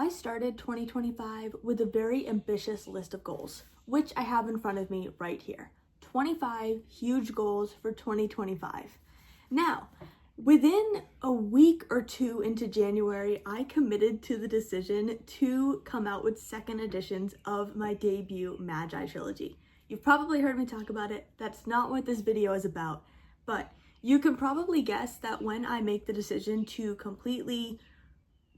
I started 2025 with a very ambitious list of goals, which I have in front of me right here. 25 huge goals for 2025. Now, within a week or two into January, I committed to the decision to come out with second editions of my debut Magi trilogy. You've probably heard me talk about it. That's not what this video is about, but you can probably guess that when I make the decision to completely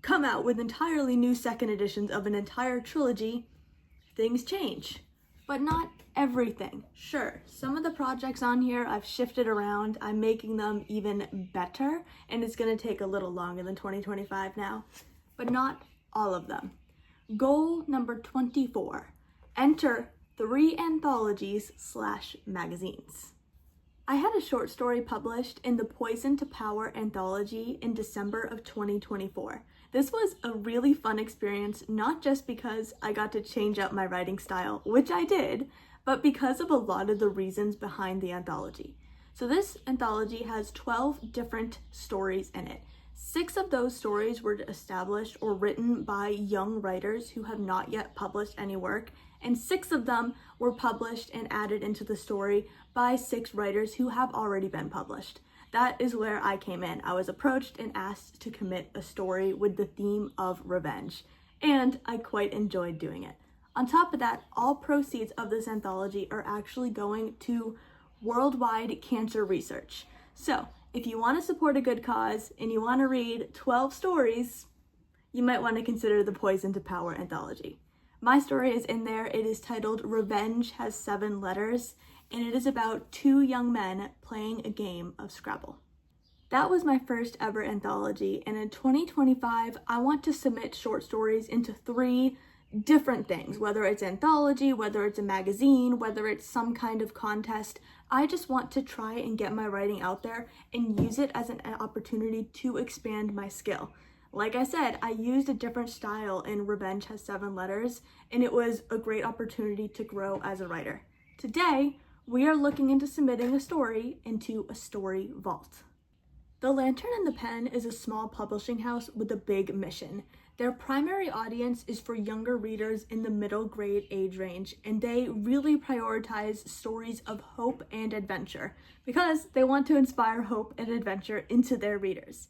come out with entirely new second editions of an entire trilogy, things change. But not everything. Sure, some of the projects on here I've shifted around. I'm making them even better, and it's gonna take a little longer than 2025 now, but not all of them. Goal number 24, enter 3 anthologies/magazines. I had a short story published in the Poison to Power anthology in December of 2024. This was a really fun experience, not just because I got to change up my writing style, which I did, but because of a lot of the reasons behind the anthology. So this anthology has 12 different stories in it. 6 of those stories were established or written by young writers who have not yet published any work, and 6 of them were published and added into the story by 6 writers who have already been published. That is where I came in. I was approached and asked to commit a story with the theme of revenge, and I quite enjoyed doing it. On top of that, all proceeds of this anthology are actually going to worldwide cancer research. So if you want to support a good cause and you want to read 12 stories, you might want to consider the Poison to Power anthology. My story is in there. It is titled Revenge Has 7 Letters, and it is about 2 young men playing a game of Scrabble. That was my first ever anthology, and in 2025, I want to submit short stories into 3 different things, whether it's anthology, whether it's a magazine, whether it's some kind of contest. I just want to try and get my writing out there and use it as an opportunity to expand my skill. Like I said, I used a different style in Revenge Has 7 Letters, and it was a great opportunity to grow as a writer. Today, we are looking into submitting a story into a story vault. The Lantern and the Pen is a small publishing house with a big mission. Their primary audience is for younger readers in the middle grade age range, and they really prioritize stories of hope and adventure because they want to inspire hope and adventure into their readers.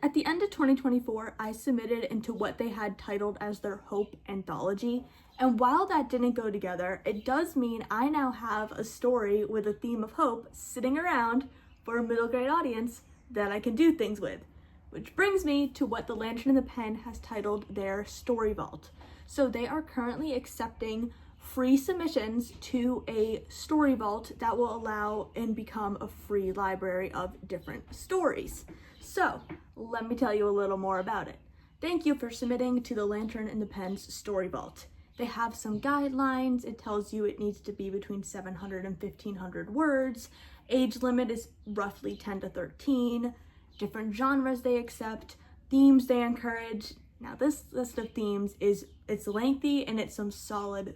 At the end of 2024, I submitted into what they had titled as their Hope Anthology, and while that didn't go together, it does mean I now have a story with a theme of hope sitting around for a middle grade audience that I can do things with. Which brings me to what the Lantern and the Pen has titled their Story Vault. So they are currently accepting free submissions to a story vault that will allow and become a free library of different stories. So let me tell you a little more about it. Thank you for submitting to the Lantern and the Pen's Story Vault. They have some guidelines. It tells you it needs to be between 700 and 1500 words. Age limit is roughly 10 to 13. Different genres they accept, themes they encourage. Now this list of themes it's lengthy and it's some solid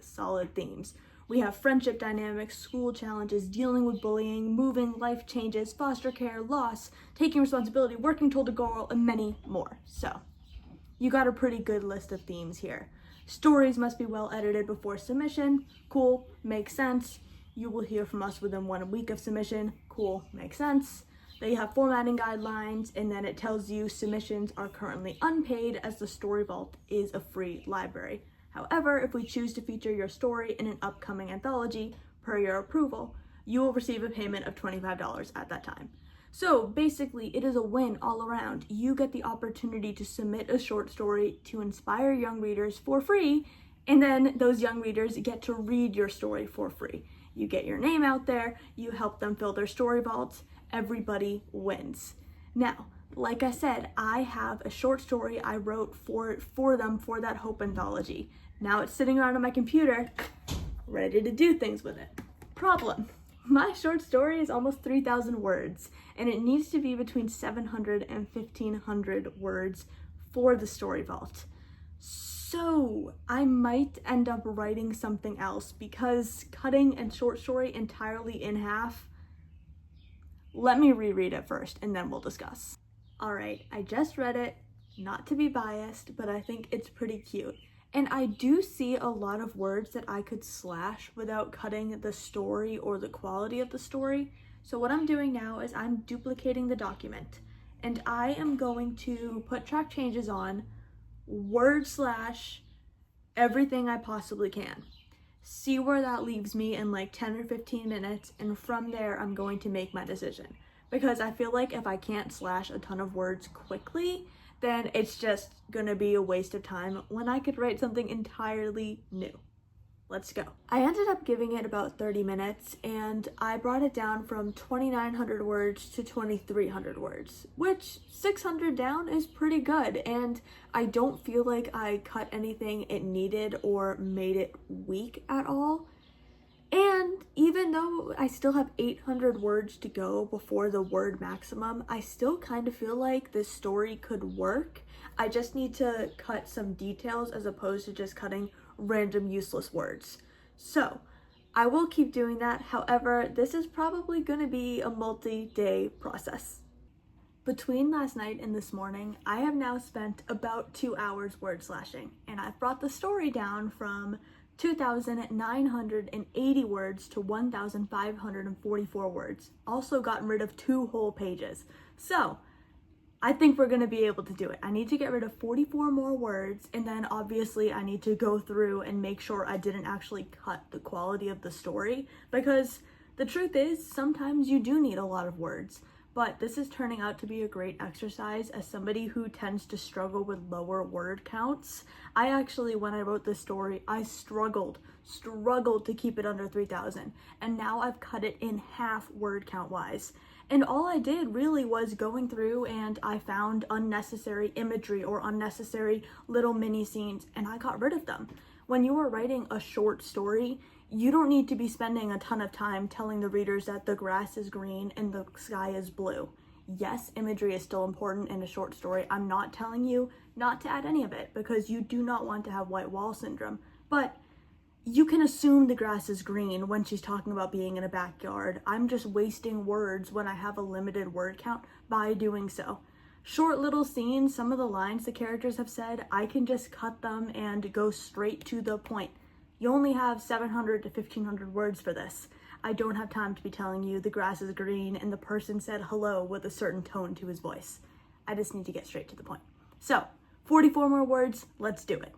themes. We have friendship dynamics, school challenges, dealing with bullying, moving, life changes, foster care, loss, taking responsibility, working toward a goal, and many more. So you got a pretty good list of themes here. Stories must be well edited before submission. Cool, makes sense. You will hear from us within 1 week of submission. Cool, makes sense. They have formatting guidelines, and then it tells you submissions are currently unpaid as the Story Vault is a free library. However, if we choose to feature your story in an upcoming anthology, per your approval, you will receive a payment of $25 at that time. So basically, it is a win all around. You get the opportunity to submit a short story to inspire young readers for free, and then those young readers get to read your story for free. You get your name out there, you help them fill their story vaults, everybody wins. Now, like I said, I have a short story I wrote for them for that Hope Anthology. Now it's sitting around on my computer, ready to do things with it. Problem: my short story is almost 3,000 words, and it needs to be between 700 and 1,500 words for the Story Vault. So I might end up writing something else because cutting a short story entirely in half, let me reread it first and then we'll discuss. All right, I just read it. not to be biased, but I think it's pretty cute. And I do see a lot of words that I could slash without cutting the story or the quality of the story. So what I'm doing now is I'm duplicating the document, and I am going to put track changes on, word slash everything I possibly can. See where that leaves me in like 10 or 15 minutes, and from there I'm going to make my decision. Because I feel like if I can't slash a ton of words quickly, then it's just gonna be a waste of time when I could write something entirely new. Let's go. I ended up giving it about 30 minutes, and I brought it down from 2,900 words to 2,300 words, which 600 down is pretty good, and I don't feel like I cut anything it needed or made it weak at all. And even though I still have 800 words to go before the word maximum, I still kind of feel like this story could work. I just need to cut some details as opposed to just cutting random useless words. So I will keep doing that. However, this is probably going to be a multi-day process. Between last night and this morning, I have now spent about 2 hours word slashing, and I've brought the story down from 2,980 words to 1,544 words. Also gotten rid of 2 whole pages. So I think we're gonna be able to do it. I need to get rid of 44 more words, and then obviously I need to go through and make sure I didn't actually cut the quality of the story, because the truth is sometimes you do need a lot of words. But this is turning out to be a great exercise as somebody who tends to struggle with lower word counts. I actually, when I wrote this story, I struggled to keep it under 3,000, and now I've cut it in half word count wise. And all I did really was going through and I found unnecessary imagery or unnecessary little mini scenes, and I got rid of them. When you are writing a short story, you don't need to be spending a ton of time telling the readers that the grass is green and the sky is blue. Yes, imagery is still important in a short story. I'm not telling you not to add any of it because you do not want to have white wall syndrome. But you can assume the grass is green when she's talking about being in a backyard. I'm just wasting words when I have a limited word count by doing so. Short little scenes, some of the lines the characters have said, I can just cut them and go straight to the point. You only have 700 to 1,500 words for this. I don't have time to be telling you the grass is green and the person said hello with a certain tone to his voice. I just need to get straight to the point. So, 44 more words, let's do it.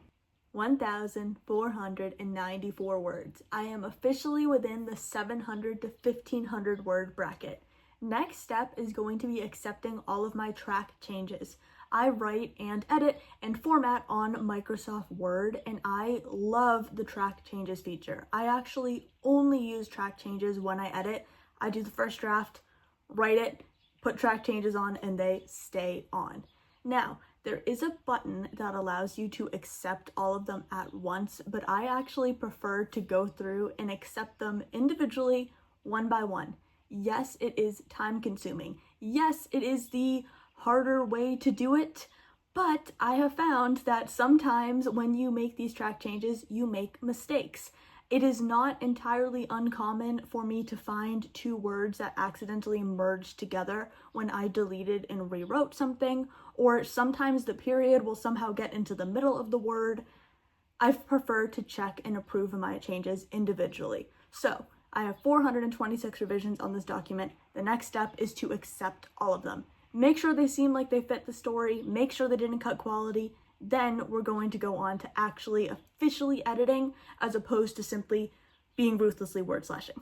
1,494 words. I am officially within the 700 to 1,500 word bracket. Next step is going to be accepting all of my track changes. I write and edit and format on Microsoft Word, and I love the track changes feature. I actually only use track changes when I edit. I do the first draft, write it, put track changes on, and they stay on. Now, there is a button that allows you to accept all of them at once, but I actually prefer to go through and accept them individually, one by one. Yes, it is time consuming. Yes, it is the harder way to do it, but I have found that sometimes when you make these track changes, you make mistakes. It is not entirely uncommon for me to find 2 words that accidentally merged together when I deleted and rewrote something, or sometimes the period will somehow get into the middle of the word. I prefer to check and approve of my changes individually. So I have 426 revisions on this document. The next step is to accept all of them. Make sure they seem like they fit the story, make sure they didn't cut quality. Then we're going to go on to actually officially editing as opposed to simply being ruthlessly word slashing.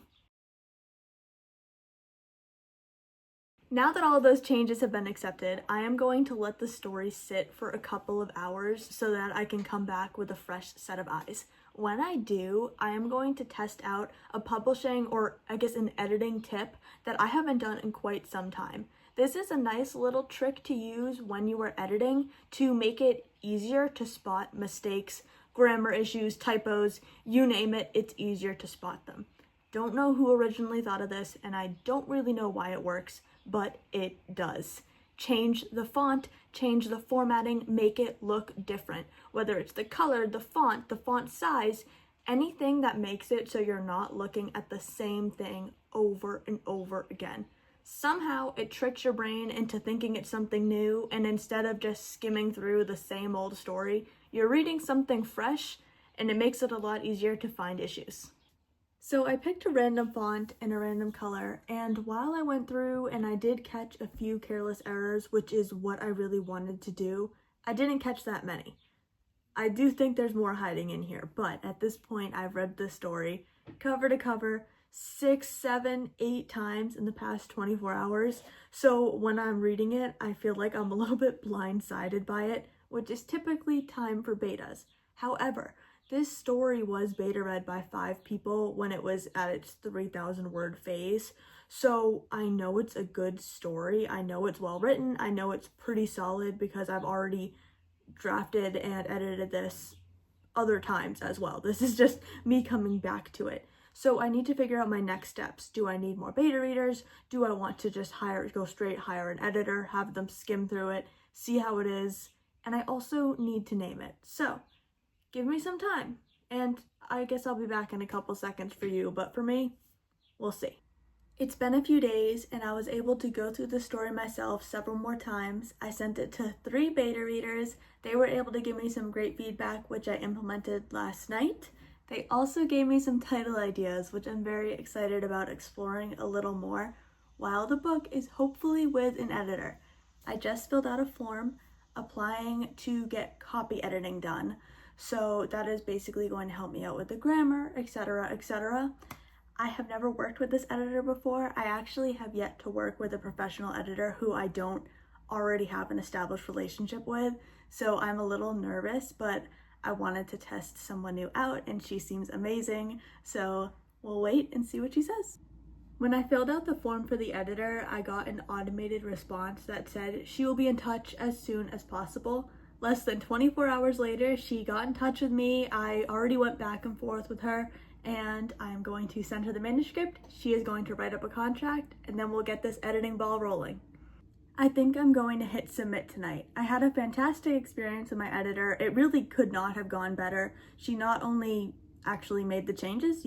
Now that all of those changes have been accepted, I am going to let the story sit for a couple of hours so that I can come back with a fresh set of eyes. When I do, I am going to test out a publishing, or I guess an editing tip that I haven't done in quite some time. This is a nice little trick to use when you are editing to make it easier to spot mistakes, grammar issues, typos, you name it, it's easier to spot them. Don't know who originally thought of this, and I don't really know why it works, but it does. Change the font, change the formatting, make it look different. Whether it's the color, the font size, anything that makes it so you're not looking at the same thing over and over again. somehow it tricks your brain into thinking it's something new, and instead of just skimming through the same old story, you're reading something fresh, and it makes it a lot easier to find issues. So I picked a random font and a random color, and while I went through and I did catch a few careless errors, which is what I really wanted to do, I didn't catch that many. I do think there's more hiding in here, but at this point I've read this story cover to cover 6, 7, 8 times in the past 24 hours. So when I'm reading it, I feel like I'm a little bit blindsided by it, which is typically time for betas. However, this story was beta read by 5 people when it was at its 3,000 word phase. So I know it's a good story. I know it's well written. I know it's pretty solid because I've already drafted and edited this other times as well. This is just me coming back to it. So I need to figure out my next steps. Do I need more beta readers? Do I want to just go straight hire an editor, have them skim through it, see how it is? And I also need to name it. So give me some time, and I guess I'll be back in a couple seconds for you, but for me, we'll see. It's been a few days, and I was able to go through the story myself several more times. I sent it to 3 beta readers. They were able to give me some great feedback, which I implemented last night. They also gave me some title ideas, which I'm very excited about exploring a little more, while the book is hopefully with an editor. I just filled out a form applying to get copy editing done. So that is basically going to help me out with the grammar, etc., etc. I have never worked with this editor before. I actually have yet to work with a professional editor who I don't already have an established relationship with. So I'm a little nervous, but I wanted to test someone new out and she seems amazing. So we'll wait and see what she says. When I filled out the form for the editor, I got an automated response that said she will be in touch as soon as possible. Less than 24 hours later, she got in touch with me. I already went back and forth with her, and I'm going to send her the manuscript. She is going to write up a contract, and then we'll get this editing ball rolling. I think I'm going to hit submit tonight. I had a fantastic experience with my editor. It really could not have gone better. She not only actually made the changes,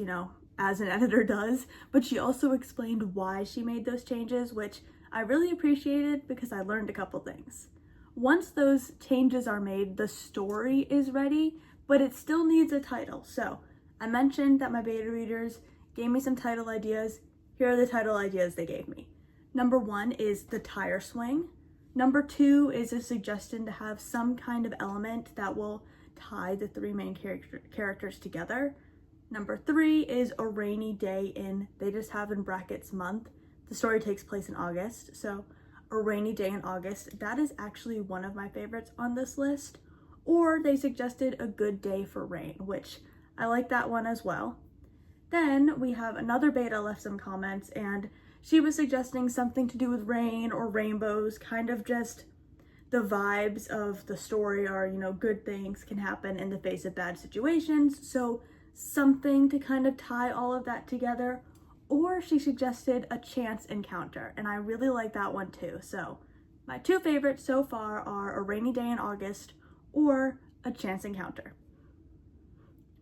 as an editor does, but she also explained why she made those changes, which I really appreciated because I learned a couple things. Once those changes are made, the story is ready, but it still needs a title. So I mentioned that my beta readers gave me some title ideas. Here are the title ideas they gave me. Number 1 is the tire swing. Number 2 is a suggestion to have some kind of element that will tie the 3 main characters together. Number 3 is a rainy day in, they just have in brackets month. The story takes place in August, so a rainy day in August. That is actually one of my favorites on this list. Or they suggested a good day for rain, which I like that one as well. Then we have another beta left some comments, and she was suggesting something to do with rain or rainbows, kind of just the vibes of the story are, good things can happen in the face of bad situations. So something to kind of tie all of that together. Or she suggested a chance encounter, and I really like that one too. So my 2 favorites so far are a rainy day in August or a chance encounter.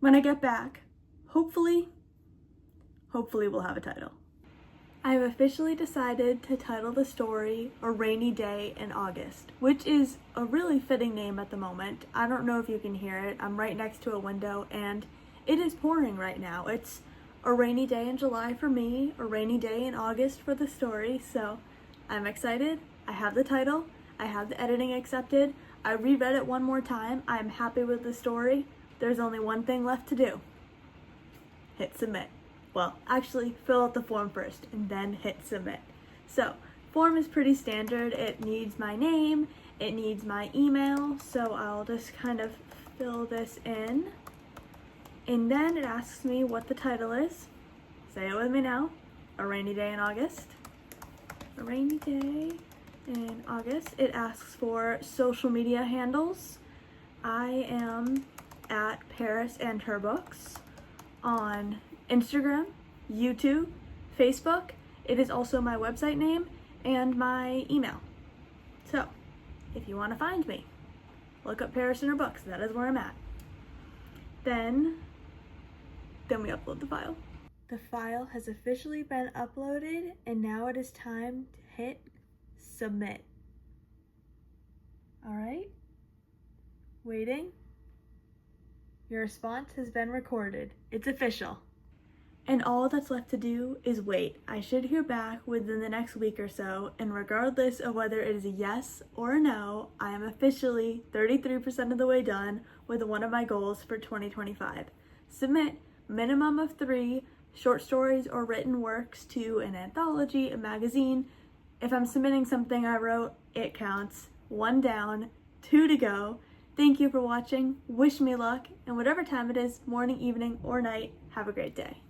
When I get back, hopefully we'll have a title. I've officially decided to title the story A Rainy Day in August, which is a really fitting name at the moment. I don't know if you can hear it. I'm right next to a window and it is pouring right now. It's a rainy day in July for me, a rainy day in August for the story, so I'm excited. I have the title, I have the editing accepted, I reread it one more time, I'm happy with the story. There's only one thing left to do. Hit submit. Well, actually fill out the form first and then hit submit. So, form is pretty standard. It needs my name, it needs my email, so I'll just kind of fill this in. And then it asks me what the title is. Say it with me now. A Rainy Day in August. A Rainy Day in August. It asks for social media handles. I am at Paris and Her Books on Instagram, YouTube, Facebook. It is also my website name and my email. So, if you want to find me, look up Paris and Her Books. That is where I'm at. Then we upload the file. The file has officially been uploaded, and now it is time to hit submit. All right, waiting. Your response has been recorded. It's official. And all that's left to do is wait. I should hear back within the next week or so, and regardless of whether it is a yes or a no, I am officially 33% of the way done with one of my goals for 2025. Submit minimum of 3 short stories or written works to an anthology, a magazine. If I'm submitting something I wrote, it counts. 1 down, 2 to go. Thank you for watching. Wish me luck, and whatever time it is, morning, evening, or night, have a great day.